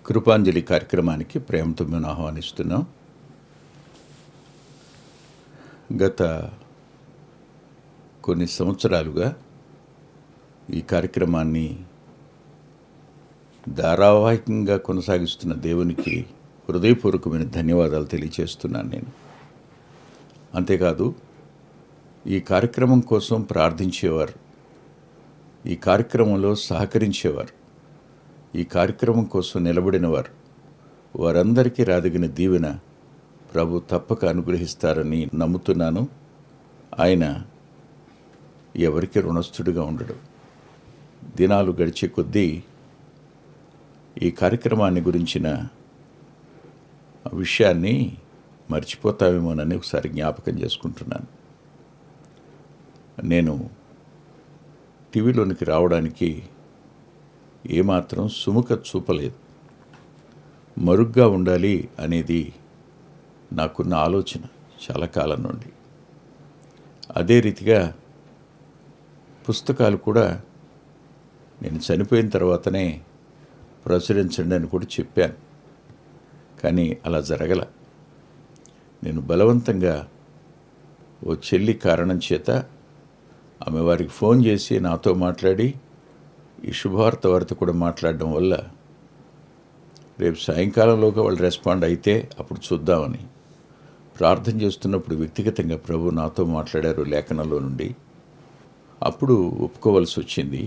కృపాంజలి కార్యక్రమానికి ప్రేమతో మేము ఆహ్వానిస్తున్నాం. గత కొన్ని సంవత్సరాలుగా ఈ కార్యక్రమాన్ని ధారావాహికంగా కొనసాగిస్తున్న దేవునికి హృదయపూర్వకమైన ధన్యవాదాలు తెలియచేస్తున్నాను నేను. అంతేకాదు, ఈ కార్యక్రమం కోసం ప్రార్థించేవారు, ఈ కార్యక్రమంలో సహకరించేవారు, ఈ కార్యక్రమం కోసం నిలబడినవారు, వారందరికీ రాదగిన దీవెన ప్రభు తప్పక అనుగ్రహిస్తారని నమ్ముతున్నాను. ఆయన ఎవరికి రుణస్థుడిగా ఉండడు. దినాలు గడిచే కొద్దీ ఈ కార్యక్రమాన్ని గురించిన విషయాన్ని మర్చిపోతావేమోనని ఒకసారి జ్ఞాపకం చేసుకుంటున్నాను. నేను టీవీలోనికి రావడానికి ఏమాత్రం సుముఖ చూపలేదు. మరుగ్గా ఉండాలి అనేది నాకున్న ఆలోచన చాలా కాలం నుండి. అదే రీతిగా పుస్తకాలు కూడా నేను చనిపోయిన తర్వాతనే ప్రచురించండి అని కూడా చెప్పాను. కానీ అలా జరగల. నేను బలవంతంగా ఓ చెల్లి కారణం చేత ఆమె వారికి ఫోన్ చేసి నాతో మాట్లాడి ఈ శుభవార్త వారితో కూడా మాట్లాడడం వల్ల రేపు సాయంకాలంలోగా వాళ్ళు రెస్పాండ్ అయితే అప్పుడు చూద్దామని ప్రార్థన చేస్తున్నప్పుడు వ్యక్తిగతంగా ప్రభు నాతో మాట్లాడారు లేఖనంలో నుండి. అప్పుడు ఒప్పుకోవలసి వచ్చింది.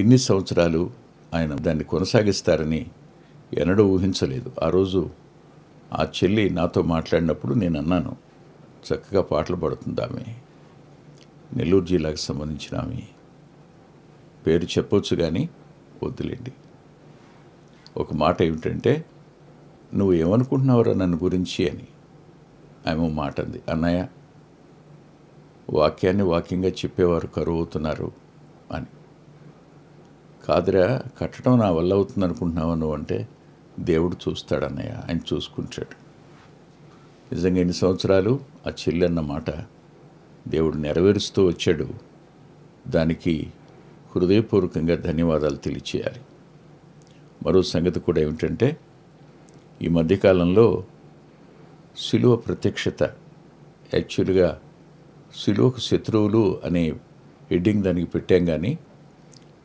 ఇన్ని సంవత్సరాలు ఆయన దాన్ని కొనసాగిస్తారని ఎన్నడూ ఊహించలేదు. ఆ రోజు ఆ చెల్లి నాతో మాట్లాడినప్పుడు నేను అన్నాను, చక్కగా పాటలు పాడుతుంది ఆమె, నెల్లూరు జిల్లాకు సంబంధించిన ఆమె, పేరు చెప్పొచ్చు కానీ వద్దులేండి. ఒక మాట ఏమిటంటే, నువ్వు ఏమనుకుంటున్నావురా నన్ను గురించి అని ఆమె మాట అంది. అన్నయ్య, వాక్యాన్ని వాక్యంగా చెప్పేవారు కరువు అవుతున్నారు అని. కాదురా, కట్టడం నా వల్ల అవుతుంది అనుకుంటున్నావు నువ్వు అంటే, దేవుడు చూస్తాడు అన్నయ్య, ఆయన చూసుకుంటాడు. నిజంగా ఎన్ని సంవత్సరాలు ఆ చెల్లి అన్న మాట దేవుడు నెరవేరుస్తూ వచ్చాడు. దానికి హృదయపూర్వకంగా ధన్యవాదాలు తెలియచేయాలి. మరో సంగతి కూడా ఏమిటంటే, ఈ మధ్యకాలంలో శిలువ ప్రత్యక్షత, యాక్చువల్గా శిలువకు శత్రువులు అనే హెడ్డింగ్ దానికి పెట్టాం. కానీ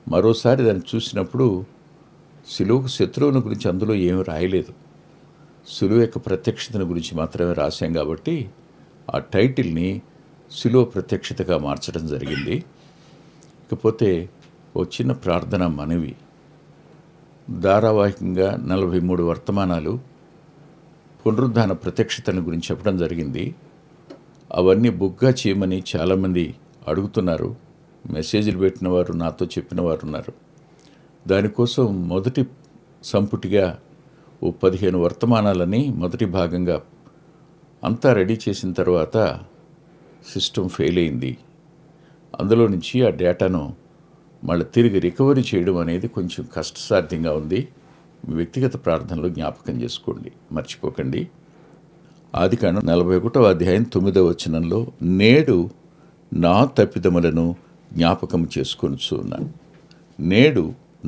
మరోసారి దాన్ని చూసినప్పుడు శిలువకు శత్రువుల గురించి అందులో ఏమీ రాయలేదు. శిలువ యొక్క ప్రత్యక్షతను గురించి మాత్రమే రాశాం. కాబట్టి ఆ టైటిల్ని శిలువ ప్రత్యక్షతగా మార్చడం జరిగింది. ఇకపోతే ఓ చిన్న ప్రార్థన మనవి. ధారావాహికంగా 43 వర్తమానాలు పునరుద్ధాన ప్రత్యక్షతను గురించి చెప్పడం జరిగింది. అవన్నీ బుక్గా చేయమని చాలామంది అడుగుతున్నారు. మెసేజ్లు పెట్టిన వారు, నాతో చెప్పిన వారు ఉన్నారు. దానికోసం మొదటి సంపుటిగా ఓ 15 వర్తమానాలని మొదటి భాగంగా అంతా రెడీ చేసిన తర్వాత సిస్టమ్ ఫెయిల్ అయింది. అందులో నుంచి ఆ డేటాను మళ్ళీ తిరిగి రికవరీ చేయడం అనేది కొంచెం కష్టసాధ్యంగా ఉంది. మీ వ్యక్తిగత ప్రార్థనలో జ్ఞాపకం చేసుకోండి, మర్చిపోకండి. ఆదికాండం 41వ అధ్యాయం 9వ వచనంలో, నేడు నా తప్పిదములను జ్ఞాపకం చేసుకొనుచు ఉన్నాను. నేడు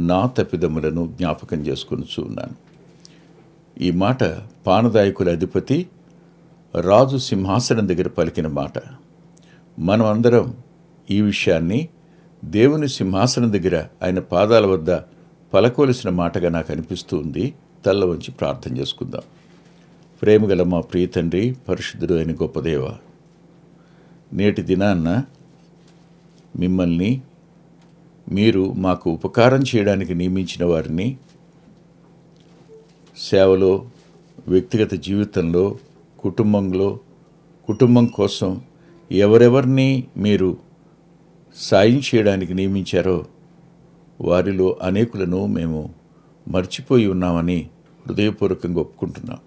నా తప్పిదములను జ్ఞాపకం చేసుకొనుచు ఉన్నాను. ఈ మాట పానదాయకుల అధిపతి రాజు సింహాసనం దగ్గర పలికిన మాట. మనం అందరం ఈ విషయాన్ని దేవుని సింహాసనం దగ్గర ఆయన పాదాల వద్ద పలకోలసిన మాటగా నాకు అనిపిస్తూ ఉంది. తల్ల వంచి ప్రార్థన చేసుకుందాం. ప్రేమగల మా ప్రియ తండ్రి, పరిశుద్ధుడు అయిన గొప్ప దేవ, నేటి దినాన్న మిమ్మల్ని మీరు మాకు ఉపకారం చేయడానికి నియమించిన వారిని సేవలో, వ్యక్తిగత జీవితంలో, కుటుంబం కోసం ఎవరెవరిని మీరు సాయం చేయడానికి నియమించారో వారిలో అనేకులను మేము మర్చిపోయి ఉన్నామని హృదయపూర్వకంగా ఒప్పుకుంటున్నాం.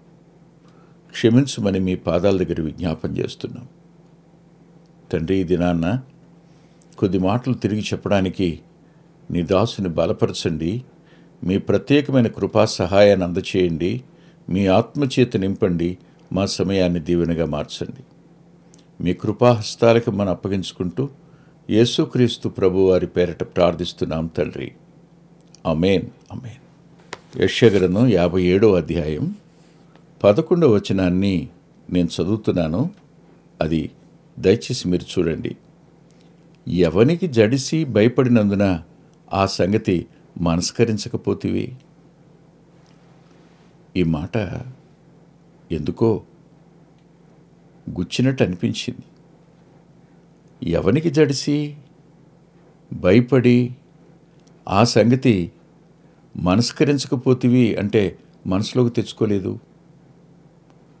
క్షమించమని మీ పాదాల దగ్గర విజ్ఞాపన చేస్తున్నాం. తండ్రి, ఈ దినాన్న కొద్ది మాటలు తిరిగి చెప్పడానికి నీ దాసుని బలపరచండి. మీ ప్రత్యేకమైన కృపా సహాయాన్ని అందచేయండి. మీ ఆత్మచేత నింపండి. మా సమయాన్ని దీవెనగా మార్చండి. మీ కృపాహస్తాలకు మనం అప్పగించుకుంటూ యేసుక్రీస్తు ప్రభు వారి పేరట ప్రార్థిస్తున్నాం తండ్రి. ఆమేన్, ఆమేన్. యెషయా గ్రంథం 57వ అధ్యాయం 11వ వచనాన్ని నేను చదువుతున్నాను. అది దయచేసి మీరు చూడండి. ఎవనికి జడిసి భయపడినందున ఆ సంగతి మనస్కరించకపోతివి. ఈ మాట ఎందుకో గుచ్చినట్టు అనిపించింది. ఎవనికి జడిసి భయపడి ఆ సంగతి మనస్కరించకపోతివి అంటే మనసులోకి తెచ్చుకోలేదు,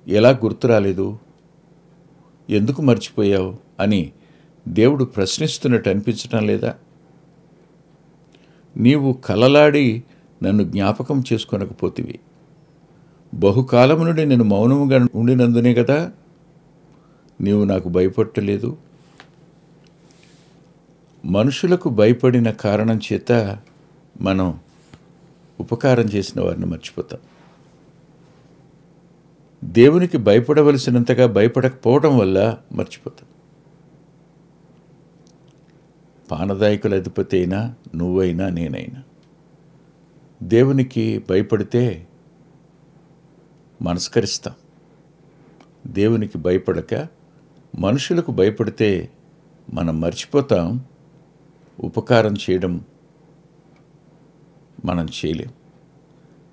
ఎలా గుర్తు రాలేదు, ఎందుకు మర్చిపోయావు అని దేవుడు ప్రశ్నిస్తున్నట్టు అనిపించటం లేదా? నీవు కలలాడి నన్ను జ్ఞాపకం చేసుకొనకపోతివి. బహుకాలము నుండి నేను మౌనముగా ఉండినందునే కదా నీవు నాకు భయపడలేదు. మనుషులకు భయపడిన కారణం చేత మనం ఉపకారం చేసిన వారిని మర్చిపోతాం. దేవునికి భయపడవలసినంతగా భయపడకపోవడం వల్ల మర్చిపోతాం. పానదాయకుల అధిపతి అయినా నువ్వైనా నేనైనా దేవునికి భయపడితే మనస్కరిస్తాం. దేవునికి భయపడక మనుషులకు భయపడితే మనం మర్చిపోతాం. ఉపకారం చేయడం మనం చేయలేం.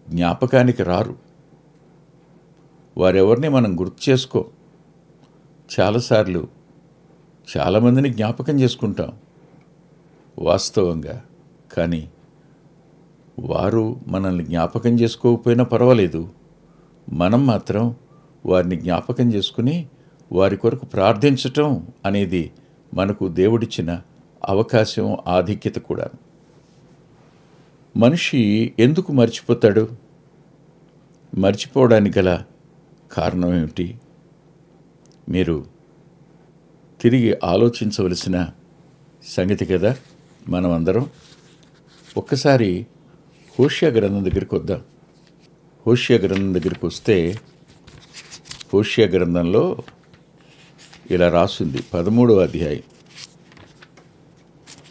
జ్ఞాపకానికి రారు. వారెవరిని మనం గుర్తు చేసుకో. చాలాసార్లు చాలామందిని జ్ఞాపకం చేసుకుంటాం వాస్తవంగా, కానీ వారు మనల్ని జ్ఞాపకం చేసుకోకపోయినా పర్వాలేదు, మనం మాత్రం వారిని జ్ఞాపకం చేసుకుని వారి కొరకు ప్రార్థించటం అనేది మనకు దేవుడిచ్చిన అవకాశం, ఆధిక్యత కూడా. మనిషి ఎందుకు మర్చిపోతాడు? మర్చిపోవడానికి గల కారణం ఏమిటి? మీరు తిరిగి ఆలోచించవలసిన సంగతి కదా. మనం అందరం ఒక్కసారి హోషేయ గ్రంథం దగ్గరికి వద్దాం. హోషేయ గ్రంథం దగ్గరికి వస్తే హోషేయ గ్రంథంలో ఇలా రాసింది. 13వ అధ్యాయం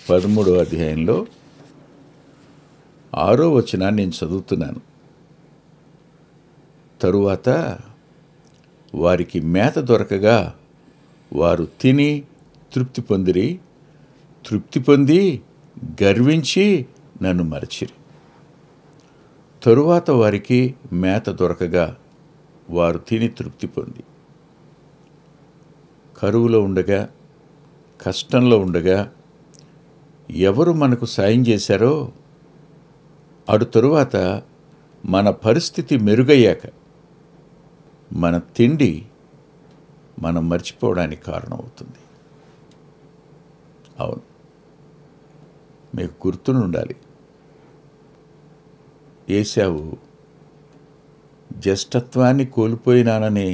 13వ అధ్యాయంలో 6వ వచనాన్ని నేను చదువుతున్నాను. తరువాత వారికి మేత దొరకగా వారు తిని తృప్తి పొందిరి, తృప్తి పొంది గర్వించి నన్ను మరచిరి. తరువాత వారికి మేత దొరకగా వారు తిని తృప్తి పొంది, కరువులో ఉండగా, కష్టంలో ఉండగా ఎవరు మనకు సాయం చేశారో అటు తరువాత మన పరిస్థితి మెరుగయ్యాక మన తిండి మనం మర్చిపోవడానికి కారణమవుతుంది. అవును, మీకు గుర్తునుండాలి, ఏశావు జ్యేష్ఠత్వాన్ని కోల్పోయినాననే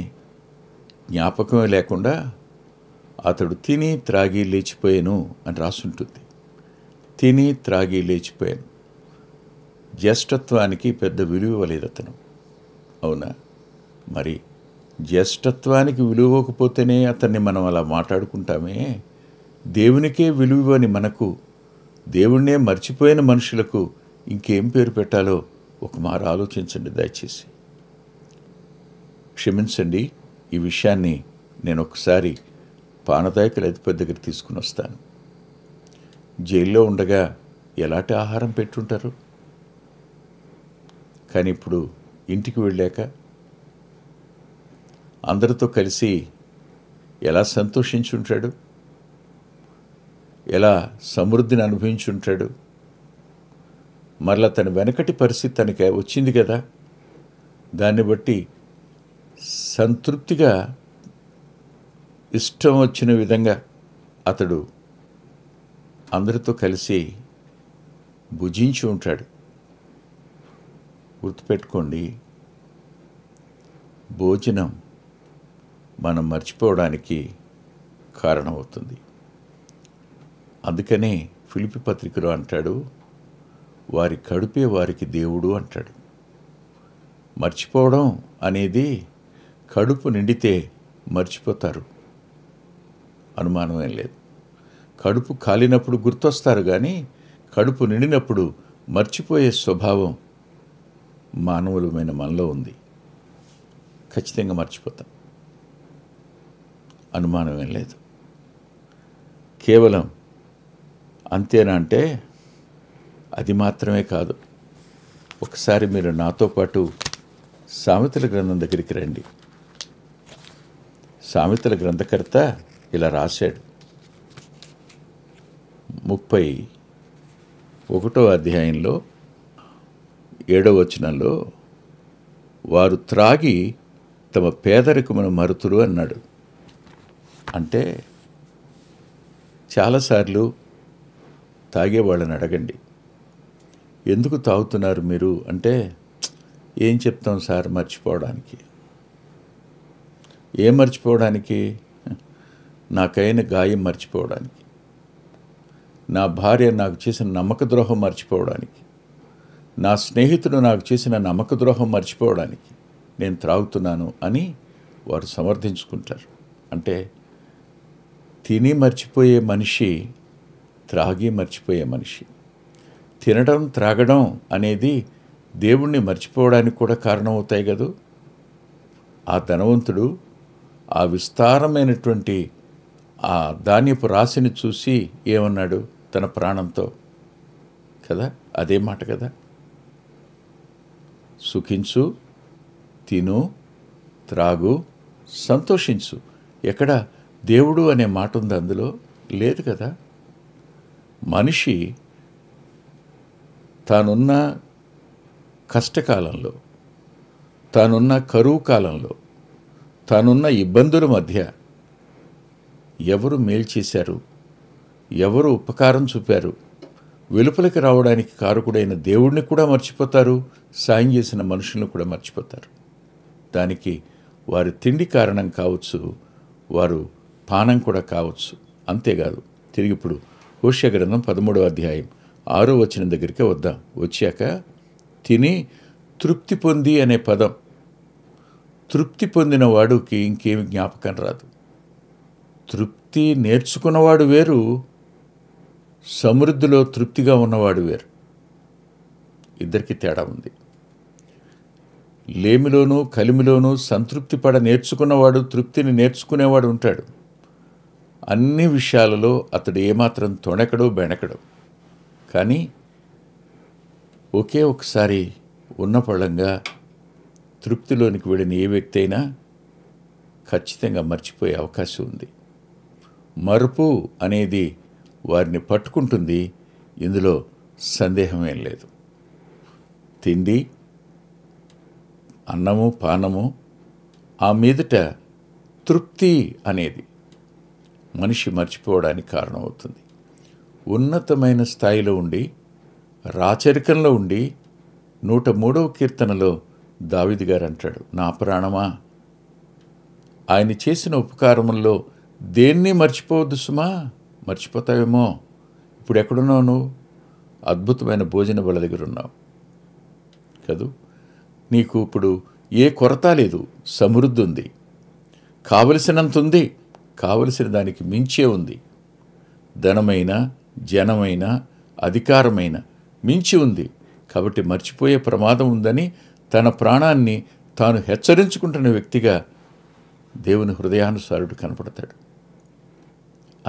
జ్ఞాపకమే లేకుండా అతడు తిని త్రాగి లేచిపోయాను అని రాసుంటుంది. తిని త్రాగి లేచిపోయాను. జ్యేష్ఠత్వానికి పెద్ద విలువ ఇవ్వలేదు అతను. అవునా? మరి జ్యేష్ఠత్వానికి విలువ ఇవ్వకపోతేనే అతన్ని మనం అలా మాట్లాడుకుంటామే. దేవునికే విలువ ఇవ్వని మనకు, దేవుణ్ణే మర్చిపోయిన మనుషులకు ఇంకేం పేరు పెట్టాలో ఒక మారు ఆలోచించండి దయచేసి. క్షమించండి, ఈ విషయాన్ని నేను ఒకసారి పానదాయకుల అధిపతి దగ్గర తీసుకుని వస్తాను. జైల్లో ఉండగా ఎలాంటి ఆహారం పెట్టుంటారు, కానీ ఇప్పుడు ఇంటికి వెళ్ళాక అందరితో కలిసి ఎలా సంతోషించుంటాడు, ఎలా సమృద్ధిని అనుభవించుంటాడు. మరలా తన వెనకటి పరిస్థితి తనకి వచ్చింది కదా, దాన్ని బట్టి సంతృప్తిగా ఇష్టం వచ్చిన విధంగా అతడు అందరితో కలిసి భుజించి ఉంటాడు. గుర్తుపెట్టుకోండి, భోజనం మనం మర్చిపోవడానికి కారణమవుతుంది. అందుకనే ఫిలిప్పీ పత్రికలో అంటాడు, వారి కడుపే వారికి దేవుడు అంటాడు. మర్చిపోవడం అనేది, కడుపు నిండితే మర్చిపోతారు, అనుమానం ఏం లేదు. కడుపు కాలినప్పుడు గుర్తొస్తారు, కానీ కడుపు నిండినప్పుడు మర్చిపోయే స్వభావం మానవులమైన మనలో ఉంది. ఖచ్చితంగా మర్చిపోతాం, అనుమానం ఏం లేదు. కేవలం అంతేనా అంటే అది మాత్రమే కాదు. ఒకసారి మీరు నాతో పాటు సామెతల గ్రంథం దగ్గరికి రండి. సామెతల గ్రంథకర్త ఇలా రాశాడు. 31వ అధ్యాయంలో 7వ వచనంలో, వారు త్రాగి తమ పేదరికమును మరుతురు అన్నాడు. అంటే చాలాసార్లు తాగేవాళ్ళని అడగండి, ఎందుకు తాగుతున్నారు మీరు అంటే, ఏం చెప్తాం సార్, మర్చిపోవడానికి. ఏం మర్చిపోవడానికి? నాకైన గాయం మర్చిపోవడానికి, నా భార్య నాకు చేసిన నమ్మక ద్రోహం మర్చిపోవడానికి, నా స్నేహితుడు నాకు చేసిన నమ్మక ద్రోహం మర్చిపోవడానికి నేను త్రాగుతున్నాను అని వారు సమర్థించుకుంటారు. అంటే తిని మర్చిపోయే మనిషి, త్రాగి మర్చిపోయే మనిషి. తినడం త్రాగడం అనేది దేవుణ్ణి మర్చిపోవడానికి కూడా కారణమవుతాయి కదూ. ఆ ధనవంతుడు ఆ విస్తారమైనటువంటి ఆ ధాన్యపు రాశిని చూసి ఏమన్నాడు తన ప్రాణంతో? కదా, అదే మాట కదా. సుఖించు, తిను, త్రాగు, సంతోషించు. ఎక్కడ దేవుడు అనే మాట ఉంది అందులో? లేదు కదా. మనిషి తానున్న కష్టకాలంలో, తానున్న కరువు కాలంలో, తానున్న ఇబ్బందుల మధ్య ఎవరు మేలు చేశారు, ఎవరు ఉపకారం చూపారు, వెలుపలికి రావడానికి కారకుడైన దేవుడిని కూడా మర్చిపోతారు, సాయం చేసిన మనుషులను కూడా మర్చిపోతారు. దానికి వారి తిండి కారణం కావచ్చు, వారు పానం కూడా కావచ్చు. అంతేకాదు, తిరిగి ఇప్పుడు హోషేయ గ్రంథం 13వ అధ్యాయం 6వ వచనం దగ్గరికి వద్దాం. వచ్చాక తిని తృప్తి పొంది అనే పదం, తృప్తి పొందిన వాడికి ఇంకేమి జ్ఞాపకం రాదు. తృప్తి నేర్చుకున్నవాడు వేరు, సమృద్ధిలో తృప్తిగా ఉన్నవాడు వేరు. ఇద్దరికి తేడా ఉంది. లేమిలోనూ కలిమిలోనూ సంతృప్తి పడ నేర్చుకున్నవాడు, తృప్తిని నేర్చుకునేవాడు ఉంటాడు. అన్ని విషయాలలో అతడు ఏమాత్రం తొణకడో బెణకడో. కానీ ఒకే ఒకసారి ఉన్న పళంగా తృప్తిలోనికి వెళ్ళిన ఏ వ్యక్తి అయినా ఖచ్చితంగా మర్చిపోయే అవకాశం ఉంది. మరుపు అనేది వారిని పట్టుకుంటుంది, ఇందులో సందేహమేం లేదు. తిండి, అన్నము, పానము, ఆ మీదట తృప్తి అనేది మనిషి మర్చిపోవడానికి కారణమవుతుంది. ఉన్నతమైన స్థాయిలో ఉండి, రాచరికంలో ఉండి 103వ కీర్తనలో దావీదు గారు అంటాడు, నా ప్రాణమా ఆయన చేసిన ఉపకారముల్లో దేన్ని మర్చిపోవద్దు సుమా. మర్చిపోతావేమో. ఇప్పుడు ఎక్కడున్నావు నువ్వు? అద్భుతమైన భోజన బల దగ్గర ఉన్నావు కదూ. నీకు ఇప్పుడు ఏ కొరత లేదు, సమృద్ధి ఉంది, కావలసినంత ఉంది, కావలసిన దానికి మించే ఉంది. ధనమైన, జనమైన, అధికారమైన మించి ఉంది. కాబట్టి మర్చిపోయే ప్రమాదం ఉందని తన ప్రాణాన్ని తాను హెచ్చరించుకుంటున్న వ్యక్తిగా దేవుని హృదయానుసారుడు కనపడతాడు.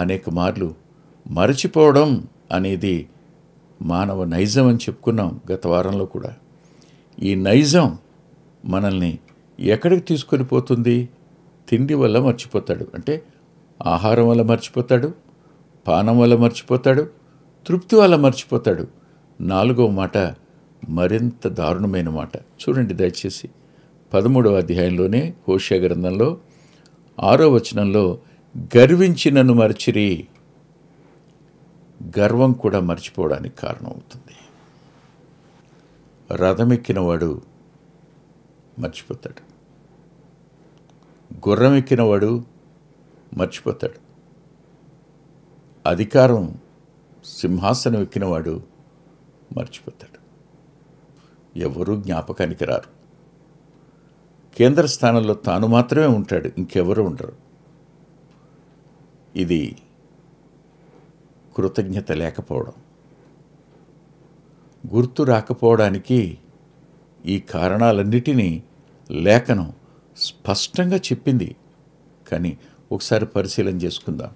అనేక మార్లు మరచిపోవడం అనేది మానవ నైజం అని చెప్పుకున్నాం గత వారంలో కూడా. ఈ నైజం మనల్ని ఎక్కడికి తీసుకొని పోతుంది? తిండి వల్ల మర్చిపోతాడు, అంటే ఆహారం వల్ల మర్చిపోతాడు, పానం వల్ల మర్చిపోతాడు, తృప్తి వల్ల మర్చిపోతాడు. 4వ మాట మరింత దారుణమైన మాట. చూడండి దయచేసి 13వ అధ్యాయంలోనే హోషేయ గ్రంథంలో 6వ వచనంలో, గర్వించి నన్ను మరచిరి. గర్వం కూడా మర్చిపోవడానికి కారణమవుతుంది. రథమెక్కినవాడు మర్చిపోతాడు, గుర్రం ఎక్కినవాడు మర్చిపోతాడు, అధికారం సింహాసనం ఎక్కినవాడు మర్చిపోతాడు. ఎవరూ జ్ఞాపకానికి రారు. కేంద్ర స్థానంలో తాను మాత్రమే ఉంటాడు, ఇంకెవరూ ఉండరు. ఇది కృతజ్ఞత లేకపోవడం. గుర్తు రాకపోవడానికి ఈ కారణాలన్నిటినీ లేఖనం స్పష్టంగా చెప్పింది. కానీ ఒకసారి పరిశీలన చేసుకుందాం.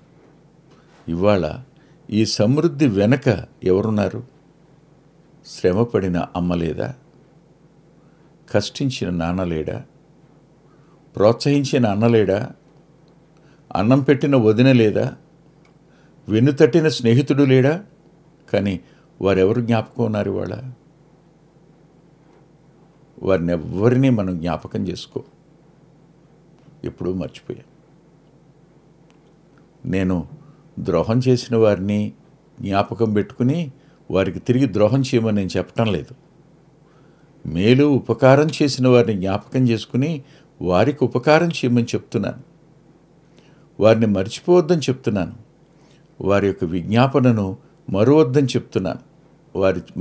ఇవాళ ఈ సమృద్ధి వెనక ఎవరున్నారు? శ్రమపడిన అమ్మ లేదా? కష్టించిన నాన్న లేడా? ప్రోత్సహించిన అన్న లేడా? అన్నం పెట్టిన వదిన లేదా? వెన్నుతట్టిన స్నేహితుడు లేడా? కానీ వారెవరు జ్ఞాపకం ఉన్నారు ఇవాళ? వారిని ఎవ్వరినీ మనం జ్ఞాపకం చేసుకో, ఎప్పుడూ మర్చిపోయాం. నేను ద్రోహం చేసిన వారిని జ్ఞాపకం పెట్టుకుని వారికి తిరిగి ద్రోహం చేయమని నేను చెప్పటం లేదు. మేలు ఉపకారం చేసిన వారిని జ్ఞాపకం చేసుకుని వారికి ఉపకారం చేయమని చెప్తున్నాను. వారిని మర్చిపోవద్దని చెప్తున్నాను. వారి యొక్క విజ్ఞాపనను మరువద్దని చెప్తున్నాను.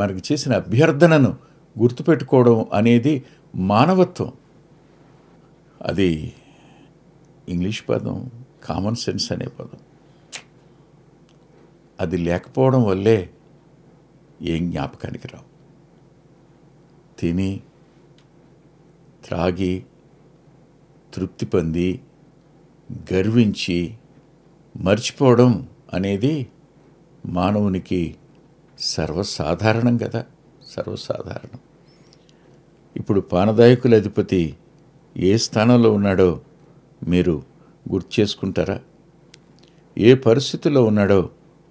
మనకి చేసిన అభ్యర్థనను గుర్తుపెట్టుకోవడం అనేది మానవత్వం. అది ఇంగ్లీష్ పదం కామన్ సెన్స్ అనే పదం. అది లేకపోవడం వల్లే ఏం జ్ఞాపకానికి రావు. తిని త్రాగి తృప్తి పొంది గర్వించి మర్చిపోవడం అనేది మానవునికి సర్వసాధారణం కదా, సర్వసాధారణం. ఇప్పుడు పానదాయకుల అధిపతి ఏ స్థానంలో ఉన్నాడో మీరు గుర్తు చేసుకుంటారా? ఏ పరిస్థితుల్లో ఉన్నాడో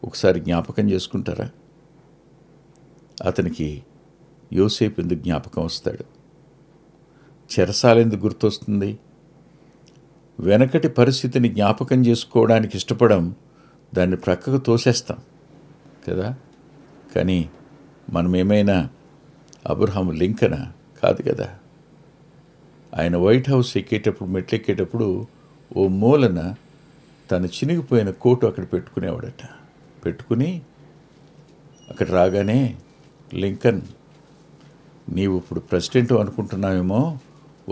ఒకసారి జ్ఞాపకం చేసుకుంటారా? అతనికి యోసేపు ఎందుకు జ్ఞాపకం వస్తాడు? చెరసాల ఎందుకు గుర్తొస్తుంది? వెనకటి పరిస్థితిని జ్ఞాపకం చేసుకోవడానికి ఇష్టపడం, దాన్ని ప్రక్కకు తోసేస్తాం కదా. కానీ మనం ఏమైనా అబ్రహాం లింకనా? కాదు కదా. ఆయన వైట్ హౌస్ ఎక్కేటప్పుడు, మెట్లెక్కేటప్పుడు ఓ మూలన తను చినిగిపోయిన కోటు అక్కడ పెట్టుకునేవాడట. పెట్టుకుని అక్కడ రాగానే, లింకన్, నీవు ఇప్పుడు ప్రెసిడెంట్ అనుకుంటున్నావేమో,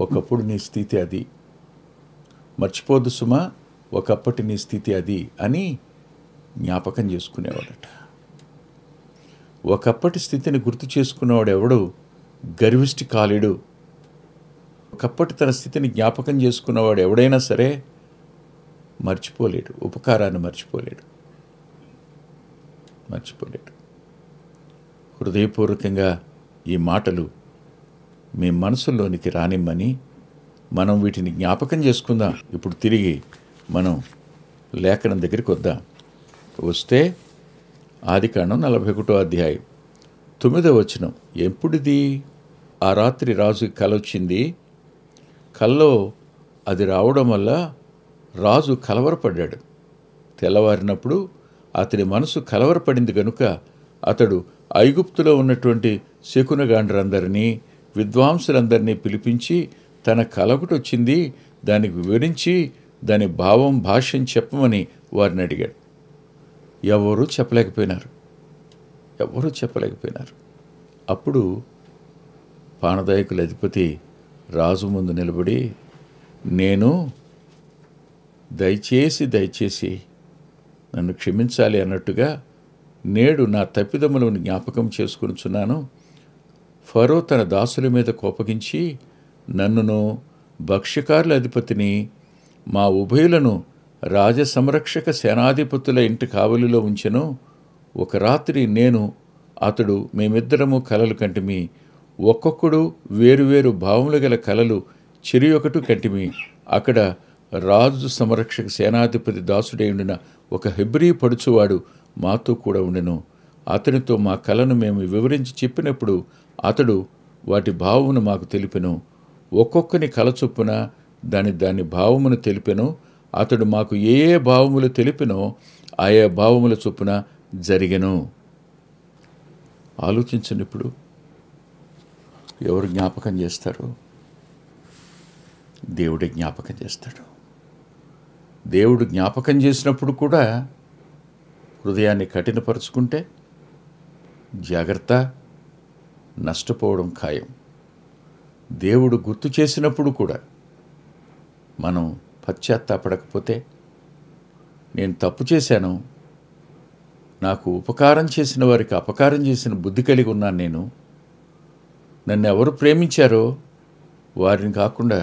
ఒకప్పుడు నీ స్థితి అది, మర్చిపోద్దు సుమా, ఒకప్పటి నీ స్థితి అది అని జ్ఞాపకం చేసుకునేవాడట. ఒకప్పటి స్థితిని గుర్తు చేసుకునేవాడు ఎవడు గర్విష్టి కాలేడు. ఒకప్పటి తన స్థితిని జ్ఞాపకం చేసుకున్నవాడు ఎవడైనా సరే మర్చిపోలేడు, ఉపకారాన్ని మర్చిపోలేడు. హృదయపూర్వకంగా ఈ మాటలు మీ మనసుల్లోనికి రానిమ్మని మనం వీటిని జ్ఞాపకం చేసుకుందాం. ఇప్పుడు తిరిగి మనం లేఖనం దగ్గరికి వస్తే ఆదికాండం 41వ అధ్యాయం 9వ వచనం. ఎప్పుడిది? ఆ రాత్రి రాజుకి కల వచ్చింది. కల్లో అది రావడం వల్ల రాజు కలవరపడ్డాడు. తెల్లవారినప్పుడు అతడి మనసు కలవరపడింది గనుక అతడు ఐగుప్తులో ఉన్నటువంటి శకునగాండ్రందరినీ, విద్వాంసులందరినీ పిలిపించి తన కలొకటొచ్చింది, దానికి వివరించి దాని భావం, భాష్యం చెప్పమని వారిని అడిగాడు. ఎవరూ చెప్పలేకపోయినారు. అప్పుడు పానదాయకుల అధిపతి రాజు ముందు నిలబడి, నేను దయచేసి నన్ను క్షమించాలి అన్నట్టుగా నేడు నా తప్పిదములను జ్ఞాపకం చేసుకొనుచున్నాను. ఫరో తన దాసుల మీద కోపగించి నన్నును, భక్ష్యకారుల అధిపతిని, మా ఉభయులను రాజసంరక్షక సేనాధిపతుల ఇంటి కావలిలో ఉంచెను. ఒక రాత్రి నేను, అతడు, మేమిద్దరము కలలు కంటిమి. ఒక్కొక్కడు వేరువేరు భావములు గల కలలు చెరియొకటు కంటిమి. అక్కడ రాజు సంరక్షక సేనాధిపతి దాసుడై ఉండిన ఒక హెబ్రీ పడుచువాడు మాతో కూడా ఉండెను. అతనితో మా కలను మేము వివరించి చెప్పినప్పుడు అతడు వాటి భావమును మాకు తెలిపెను. ఒక్కొక్కని కల చొప్పున దాని భావమును తెలిపెను. అతడు మాకు ఏ భావములు తెలిపినో ఆయా భావముల చొప్పున జరిగెను. ఆలోచించండి. ఇప్పుడు ఎవరు జ్ఞాపకం చేస్తారు? దేవుడే జ్ఞాపకం చేస్తాడు. దేవుడు జ్ఞాపకం చేసినప్పుడు కూడా హృదయాన్ని కఠినపరుచుకుంటే జాగ్రత్త, నష్టపోవడం ఖాయం. దేవుడు గుర్తు చేసినప్పుడు కూడా మనం పశ్చాత్తాపడకపోతే, నేను తప్పు చేశాను, నాకు ఉపకారం చేసిన వారికి అపకారం చేసిన బుద్ధి కలిగి ఉన్నాను, నన్ను ఎవరు ప్రేమించారో వారిని కాకుండా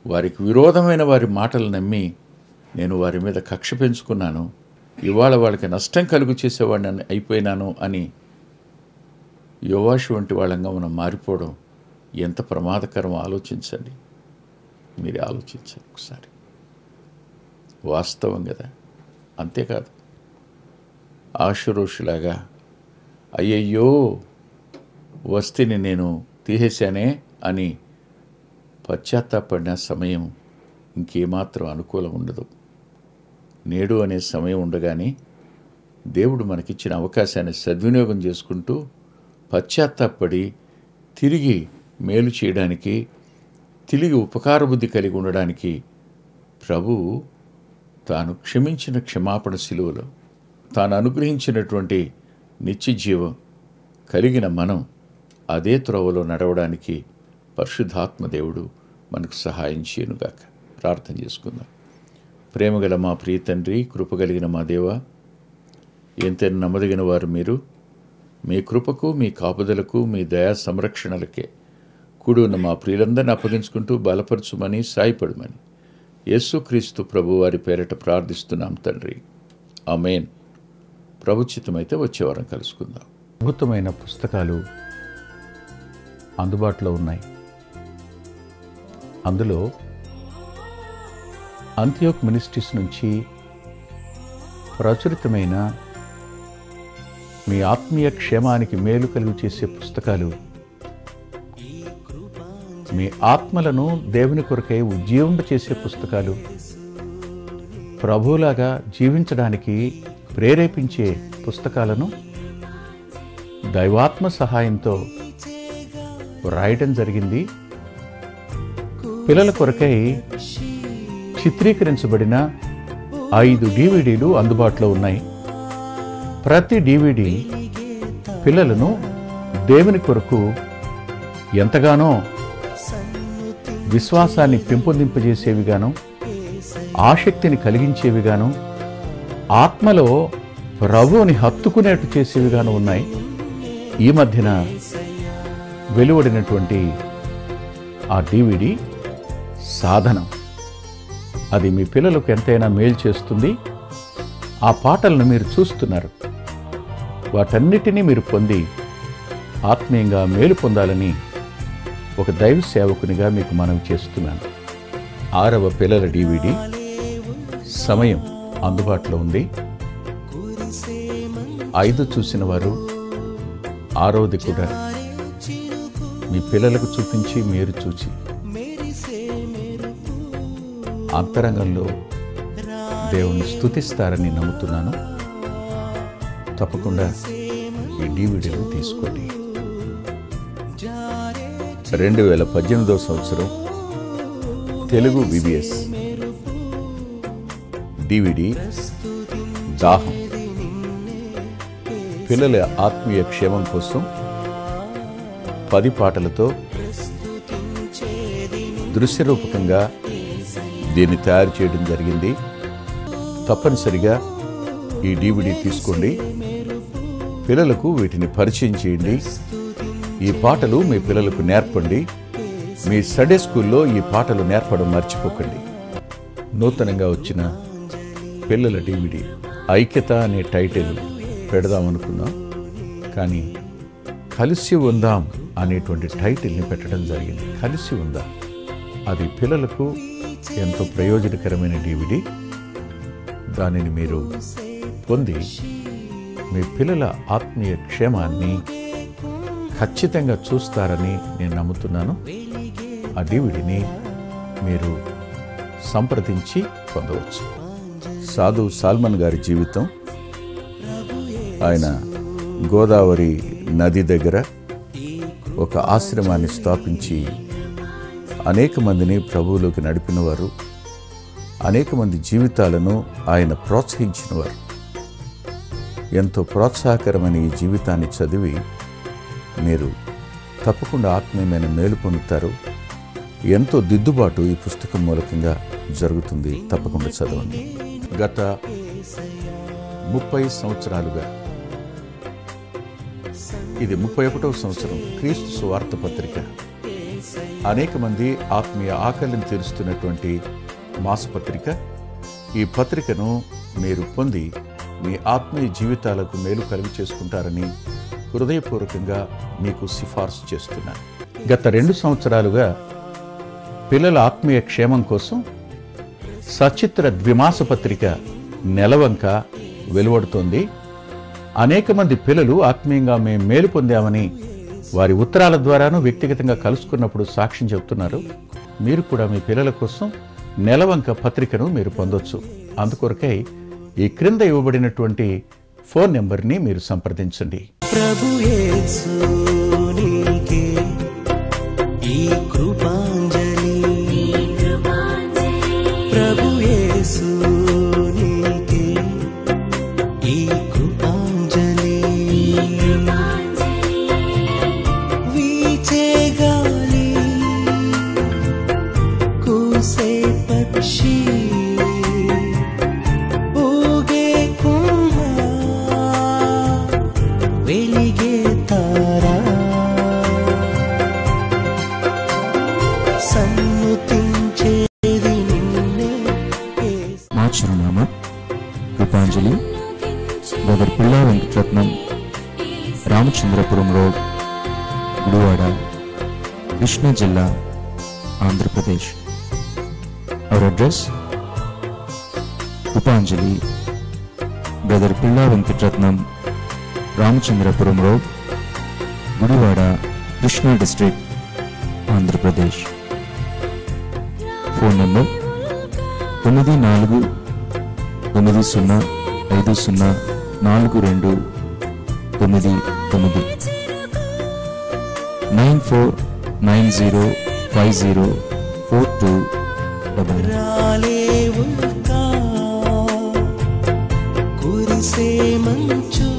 వారికి విరోధమైన వారి మాటలు నమ్మి నేను వారి మీద కక్ష పెంచుకున్నాను, ఇవాళ వాళ్ళకి నష్టం కలుగు చేసేవాడిని అయిపోయినాను అని యోవాషు వంటి వాళ్ళంగా మనం మారిపోవడం ఎంత ప్రమాదకరం ఆలోచించండి. మీరు ఆలోచించండి ఒకసారి. వాస్తవం కదా. అంతేకాదు, ఆషురోషులాగా అయ్యయ్యో వస్తిని నేను తీసేశానే అని పశ్చాత్తాపడిన సమయం ఇంకేమాత్రం అనుకూలం ఉండదు. నేడు అనే సమయం ఉండగానే దేవుడు మనకిచ్చిన అవకాశాన్ని సద్వినియోగం చేసుకుంటూ పశ్చాత్తాపడి తిరిగి మేలు చేయడానికి, తిరిగి ఉపకార బుద్ధి కలిగి ఉండడానికి ప్రభువు తాను క్షమించిన క్షమాపణ శిలువలో తాను అనుగ్రహించినటువంటి నిత్య జీవం కలిగిన మనం అదే త్రోవలో నడవడానికి పరిశుద్ధాత్మ దేవుడు మనకు సహాయం చేయనుగాక. ప్రార్థన చేసుకుందాం. ప్రేమగల మా ప్రియ తండ్రి, కృపగలిగిన మా దేవ, ఎంతైనా నమ్మదగిన వారు మీరు. మీ కృపకు, మీ కాపుదలకు, మీ దయా సంరక్షణలకే కూడి ఉన్న మా ప్రియులందరినీ అప్పగించుకుంటూ బలపరచుమని, సాయపడమని యేసుక్రీస్తు ప్రభు వారి పేరట ప్రార్థిస్తున్నాం తండ్రి. ఆమేన్. ప్రభుచితమైతే వచ్చే వారం కలుసుకుందాం. అద్భుతమైన పుస్తకాలు అందుబాటులో ఉన్నాయి. అందులో అంత్యోక్ మినిస్ట్రీస్ నుంచి ప్రచురితమైన మీ ఆత్మీయ క్షేమానికి మేలు కలుగు చేసే పుస్తకాలు, మీ ఆత్మలను దేవుని కొరకై ఉజ్జీవింప చేసే పుస్తకాలు, ప్రభువులాగా జీవించడానికి ప్రేరేపించే పుస్తకాలను దైవాత్మ సహాయంతో రాయటం జరిగింది. పిల్లల కొరకై చిత్రీకరించబడిన 5 DVDలు అందుబాటులో ఉన్నాయి. ప్రతి DVD పిల్లలను దేవుని కొరకు ఎంతగానో విశ్వాసాన్ని పెంపొందింపజేసేవిగాను, ఆసక్తిని కలిగించేవిగాను, ఆత్మలో ప్రభువుని హత్తుకునేట్టు చేసేవిగాను ఉన్నాయి. ఈ మధ్యన వెలువడినటువంటి ఆ DVD సాధనం, అది మీ పిల్లలకు ఎంతైనా మేలు చేస్తుంది. ఆ పాటలను మీరు చూస్తున్నారు. వాటన్నిటినీ మీరు పొంది ఆత్మీయంగా మేలు పొందాలని ఒక దైవ సేవకునిగా మీకు మనవి చేస్తున్నాను. 6వ పిల్లల DVD సమయం అందుబాటులో ఉంది. 5 చూసిన వారు 6వది కూడా మీ పిల్లలకు చూపించి మీరు చూచి అంతరంగంలో దేవుని స్తుతిస్తారని నమ్ముతున్నాను. తప్పకుండా ఈ DVDలు తీసుకోండి. 2018వ సంవత్సరం తెలుగు VBS DVD దాహం, పిల్లల ఆత్మీయ క్షేమం కోసం 10 పాటలతో దృశ్యరూపకంగా దీన్ని తయారు చేయడం జరిగింది. తప్పనిసరిగా ఈ DVD తీసుకోండి. పిల్లలకు వీటిని పరిచయం చేయండి. ఈ పాటలు మీ పిల్లలకు నేర్పండి. మీ సండే స్కూల్లో ఈ పాటలు నేర్పడం మర్చిపోకండి. నూతనంగా వచ్చిన పిల్లల DVD ఐక్యత అనే టైటిల్ పెడదామనుకున్నాం, కానీ కలిసి ఉందాం అనేటువంటి టైటిల్ని పెట్టడం జరిగింది. కలిసి ఉందాం, అది పిల్లలకు ఎంతో ప్రయోజనకరమైన DVD. దానిని మీరు పొంది మీ పిల్లల ఆత్మీయ క్షేమాన్ని ఖచ్చితంగా చూస్తారని నేను నమ్ముతున్నాను. ఆ DVDని మీరు సంప్రదించి పొందవచ్చు. సాధు సాల్మన్ గారి జీవితం, ఆయన గోదావరి నది దగ్గర ఒక ఆశ్రమాన్ని స్థాపించి అనేక మందిని ప్రభువులోకి నడిపినవారు, అనేక మంది జీవితాలను ఆయన ప్రోత్సహించినవారు. ఎంతో ప్రోత్సాహకరమైన ఈ జీవితాన్ని చదివి మీరు తప్పకుండా ఆత్మీయమైన మేలు పొందుతారు. ఎంతో దిద్దుబాటు ఈ పుస్తకం మూలకంగా జరుగుతుంది. తప్పకుండా చదవండి. గత 30 సంవత్సరాలుగా ఇది 31వ సంవత్సరం క్రీస్తు సువార్త పత్రిక. అనేక మంది ఆత్మీయ ఆకలిని తీరుస్తున్నటువంటి మాసపత్రిక. ఈ పత్రికను మీరు పొంది మీ ఆత్మీయ జీవితాలకు మేలు కలుగు చేసుకుంటారని హృదయపూర్వకంగా మీకు సిఫార్సు చేస్తున్నాను. గత 2 సంవత్సరాలుగా పిల్లల ఆత్మీయ క్షేమం కోసం సచిత్ర ద్విమాస పత్రిక నెలవంక వెలువడుతోంది. అనేక మంది పిల్లలు ఆత్మీయంగా మేము మేలు పొందామని వారి ఉత్తరాల ద్వారాను వ్యక్తిగతంగా కలుసుకున్నప్పుడు సాక్ష్యం చెబుతున్నారు. మీరు కూడా మీ పిల్లల కోసం నెలవంక పత్రికను మీరు పొందొచ్చు. అందుకొరకై ఈ క్రింద ఇవ్వబడినటువంటి ఫోన్ నెంబర్ని మీరు సంప్రదించండి. ప్రభు యేసు నీకే ఈ కృపాంజలి, ప్రభు యేసు నీకే ఈ కృపాంజలి. వీచే గాలి, కూసే పక్షి, ఊగే కుంభ, వెలిగే తారా, సన్నుతించేది నిన్నే. మా చిరునామా కృపాంజలి, బ్రదర్ పిల్లా వెంకటరత్నం, రామచంద్రపురం రోడ్, గుడివాడ, కృష్ణా జిల్లా, Andhra Pradesh. Our address Krupanjali, brother Pilla Venkataratnam, Ramachandrapuram road, Gudivada, Krishna district, Andhra Pradesh. Phone number 9490504299 9490504299. రాలేవుగా కురిసే మంచు